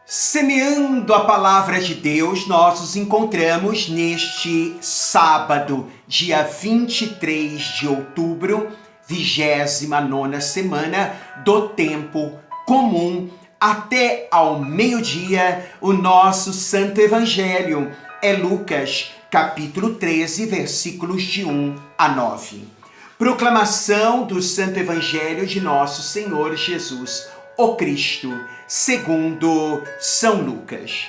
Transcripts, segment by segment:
Semeando a palavra de Deus, nós nos encontramos neste sábado, dia 23 de outubro, 29ª semana do tempo comum. Até ao meio-dia, o nosso Santo Evangelho é Lucas, capítulo 13, versículos de 1 a 9. Proclamação do Santo Evangelho de nosso Senhor Jesus, o Cristo, segundo São Lucas.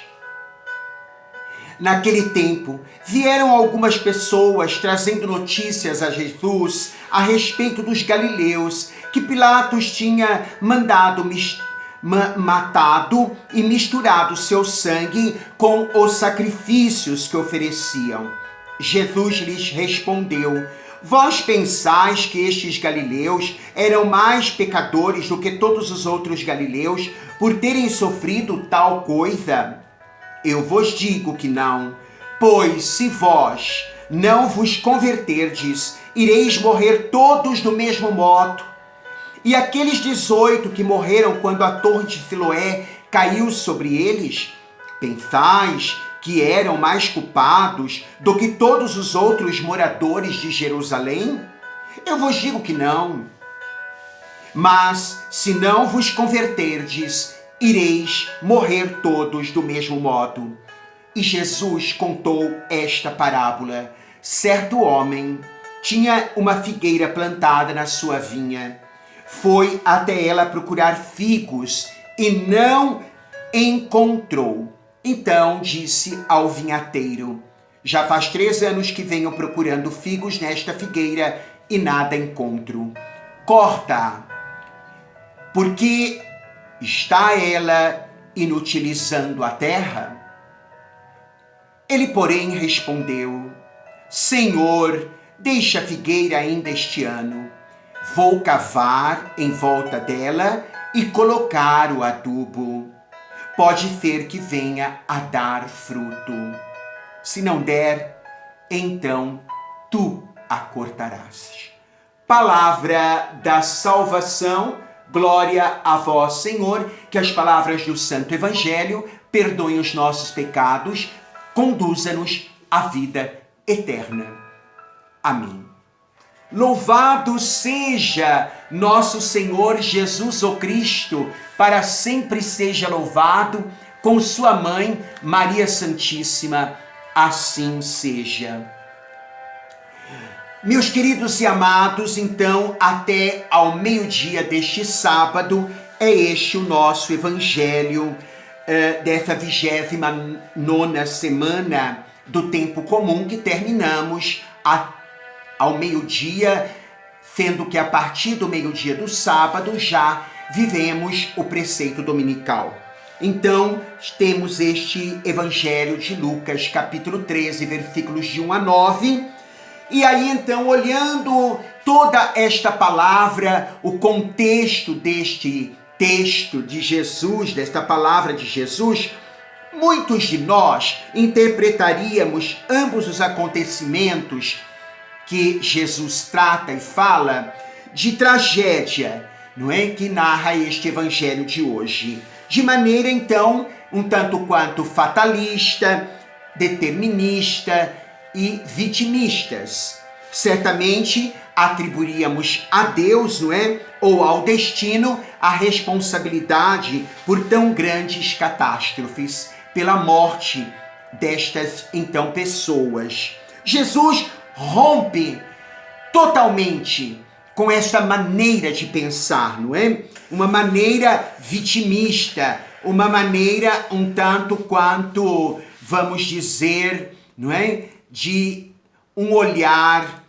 Naquele tempo, vieram algumas pessoas trazendo notícias a Jesus a respeito dos galileus que Pilatos tinha mandado matado e misturado seu sangue com os sacrifícios que ofereciam. Jesus lhes respondeu: vós pensais que estes galileus eram mais pecadores do que todos os outros galileus por terem sofrido tal coisa? Eu vos digo que não, pois se vós não vos converterdes, ireis morrer todos do mesmo modo. E aqueles 18 que morreram quando a torre de Siloé caiu sobre eles, pensais que eram mais culpados do que todos os outros moradores de Jerusalém? Eu vos digo que não. Mas se não vos converterdes, ireis morrer todos do mesmo modo. E Jesus contou esta parábola. Certo homem tinha uma figueira plantada na sua vinha. Foi até ela procurar figos e não encontrou. Então disse ao vinhateiro: já faz 3 anos que venho procurando figos nesta figueira e nada encontro. Corta, porque está ela inutilizando a terra? Ele, porém, respondeu: Senhor, deixa a figueira ainda este ano. Vou cavar em volta dela e colocar o adubo. Pode ser que venha a dar fruto. Se não der, então tu a cortarás. Palavra da salvação, glória a vós, Senhor. Que as palavras do Santo Evangelho perdoem os nossos pecados, conduza-nos à vida eterna. Amém. Louvado seja nosso Senhor Jesus o Cristo, para sempre seja louvado, com sua mãe Maria Santíssima, assim seja. Meus queridos e amados, então, até ao meio-dia deste sábado, é este o nosso Evangelho dessa 29ª semana do tempo comum, que terminamos ao meio-dia, sendo que a partir do meio-dia do sábado já vivemos o preceito dominical. Então, temos este Evangelho de Lucas, capítulo 13, versículos de 1 a 9. E aí, então, olhando toda esta palavra, o contexto deste texto de Jesus, desta palavra de Jesus, muitos de nós interpretaríamos ambos os acontecimentos que Jesus trata e fala de tragédia, não é? Que narra este evangelho de hoje. De maneira, então, um tanto quanto fatalista, determinista e vitimistas. Certamente atribuiríamos a Deus, não é? Ou ao destino, a responsabilidade por tão grandes catástrofes, pela morte destas, então, pessoas. Jesus rompe totalmente com esta maneira de pensar, não é? Uma maneira vitimista, uma maneira um tanto quanto, vamos dizer, não é? De um olhar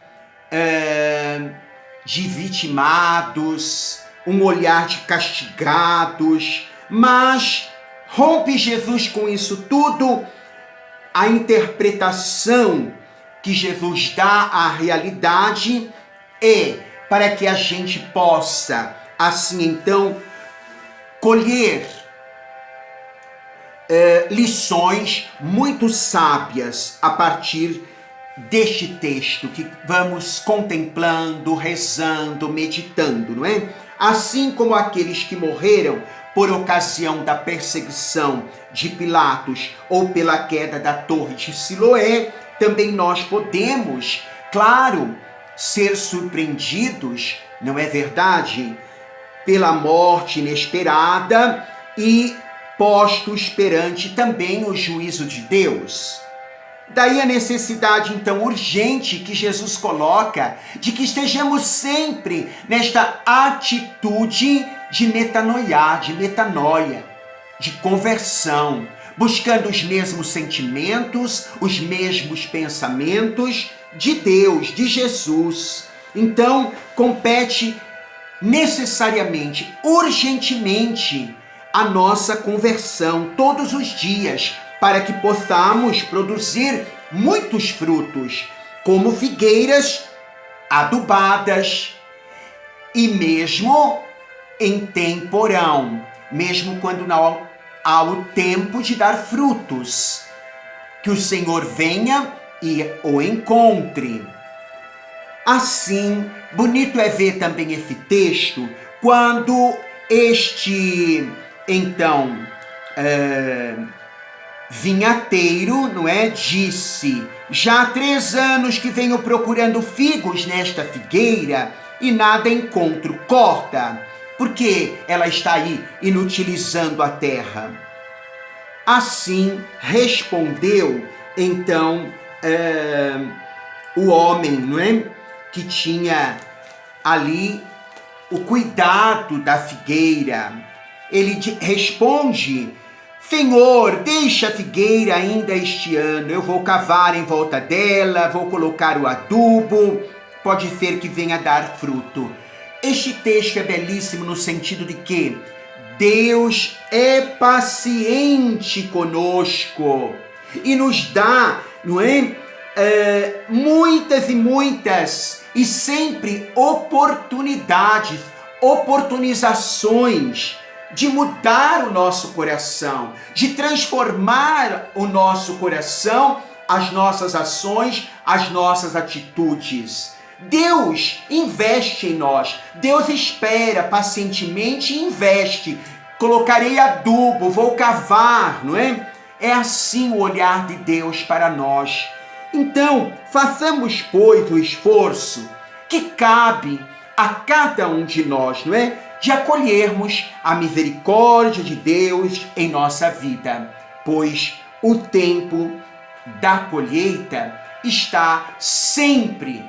de vitimados, um olhar de castigados, mas rompe Jesus com isso tudo. A interpretação que Jesus dá à realidade é para que a gente possa, assim então, colher lições muito sábias a partir deste texto que vamos contemplando, rezando, meditando, não é? Assim como aqueles que morreram por ocasião da perseguição de Pilatos ou pela queda da Torre de Siloé, também nós podemos, claro, ser surpreendidos, não é verdade? Pela morte inesperada e postos perante também o juízo de Deus. Daí a necessidade, então, urgente que Jesus coloca de que estejamos sempre nesta atitude de metanoia, de conversão, buscando os mesmos sentimentos, os mesmos pensamentos de Deus, de Jesus. Então, compete necessariamente, urgentemente, a nossa conversão todos os dias, para que possamos produzir muitos frutos, como figueiras adubadas e mesmo em temporão, mesmo quando não há o tempo de dar frutos, que o Senhor venha e o encontre. Assim, bonito é ver também esse texto, quando este, então, vinhateiro, não é? Disse: já há 3 anos que venho procurando figos nesta figueira e nada encontro. Corta, porque ela está aí inutilizando a terra. Assim respondeu, então, o homem, não é? Que tinha ali o cuidado da figueira. Ele responde: Senhor, deixa a figueira ainda este ano, eu vou cavar em volta dela, vou colocar o adubo, pode ser que venha dar fruto. Este texto é belíssimo no sentido de que Deus é paciente conosco e nos dá, não é? Muitas e muitas e sempre oportunizações de mudar o nosso coração, de transformar o nosso coração, as nossas ações, as nossas atitudes. Deus investe em nós, Deus espera pacientemente e investe. Colocarei adubo, vou cavar, não é? É assim o olhar de Deus para nós. Então, façamos, pois, o esforço que cabe a cada um de nós, não é? De acolhermos a misericórdia de Deus em nossa vida, pois o tempo da colheita está sempre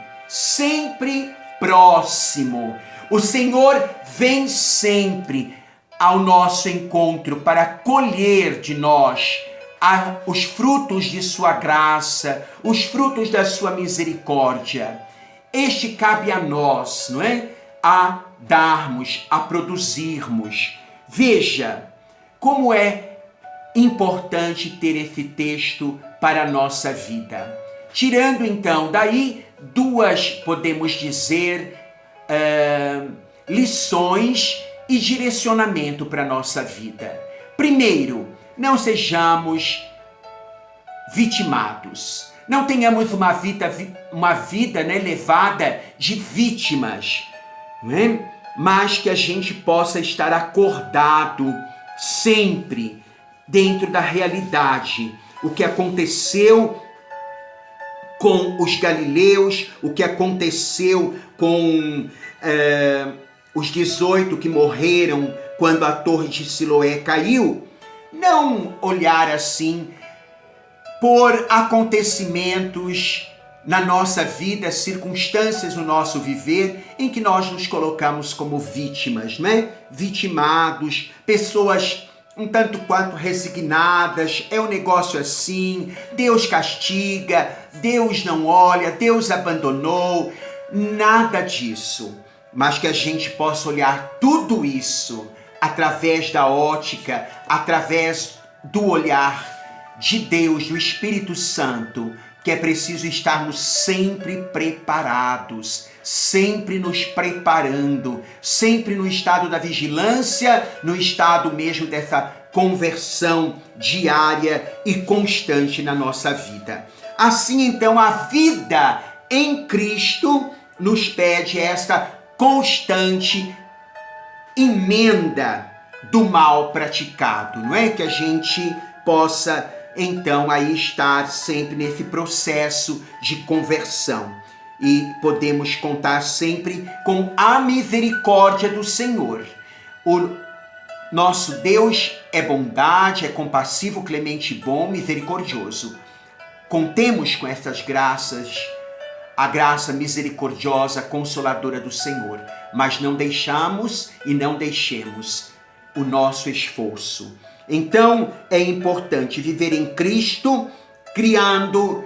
próximo. O Senhor vem sempre ao nosso encontro para colher de nós os frutos de sua graça, os frutos da sua misericórdia. Este cabe a nós, não é? A darmos, a produzirmos. Veja como é importante ter esse texto para a nossa vida. Tirando então daí 2, podemos dizer, lições e direcionamento para a nossa vida. Primeiro, não sejamos vitimados. Não tenhamos uma vida né, levada de vítimas, né? Mas que a gente possa estar acordado sempre dentro da realidade. O que aconteceu com os galileus, o que aconteceu com os 18 que morreram quando a Torre de Siloé caiu. Não olhar assim por acontecimentos na nossa vida, circunstâncias no nosso viver, em que nós nos colocamos como vítimas, né? Vitimados, pessoas um tanto quanto resignadas, é um negócio assim, Deus castiga, Deus não olha, Deus abandonou, nada disso. Mas que a gente possa olhar tudo isso através da ótica, através do olhar de Deus, do Espírito Santo, que é preciso estarmos sempre preparados, sempre nos preparando, sempre no estado da vigilância, no estado mesmo dessa conversão diária e constante na nossa vida. Assim, então, a vida em Cristo nos pede esta constante emenda do mal praticado, não é? Que a gente possa, então, aí estar sempre nesse processo de conversão. E podemos contar sempre com a misericórdia do Senhor. O nosso Deus é bondade, é compassivo, clemente, bom, misericordioso. Contemos com essas graças, a graça misericordiosa, consoladora do Senhor, mas não deixamos e não deixemos o nosso esforço. Então, é importante viver em Cristo, criando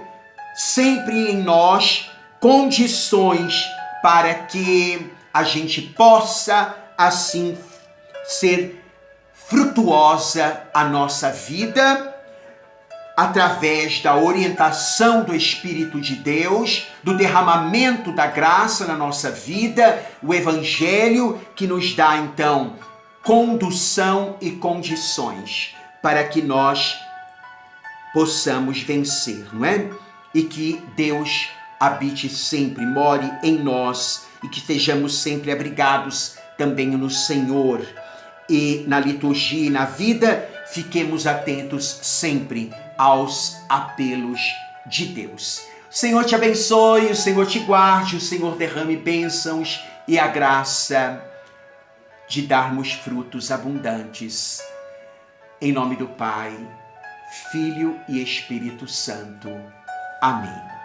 sempre em nós condições para que a gente possa, assim, ser frutuosa a nossa vida, através da orientação do Espírito de Deus, do derramamento da graça na nossa vida, o Evangelho que nos dá, então, condução e condições para que nós possamos vencer, não é? E que Deus habite sempre, more em nós e que estejamos sempre abrigados também no Senhor. E na liturgia e na vida, fiquemos atentos sempre aos apelos de Deus. O Senhor te abençoe, o Senhor te guarde, o Senhor derrame bênçãos e a graça de darmos frutos abundantes. Em nome do Pai, Filho e Espírito Santo. Amém.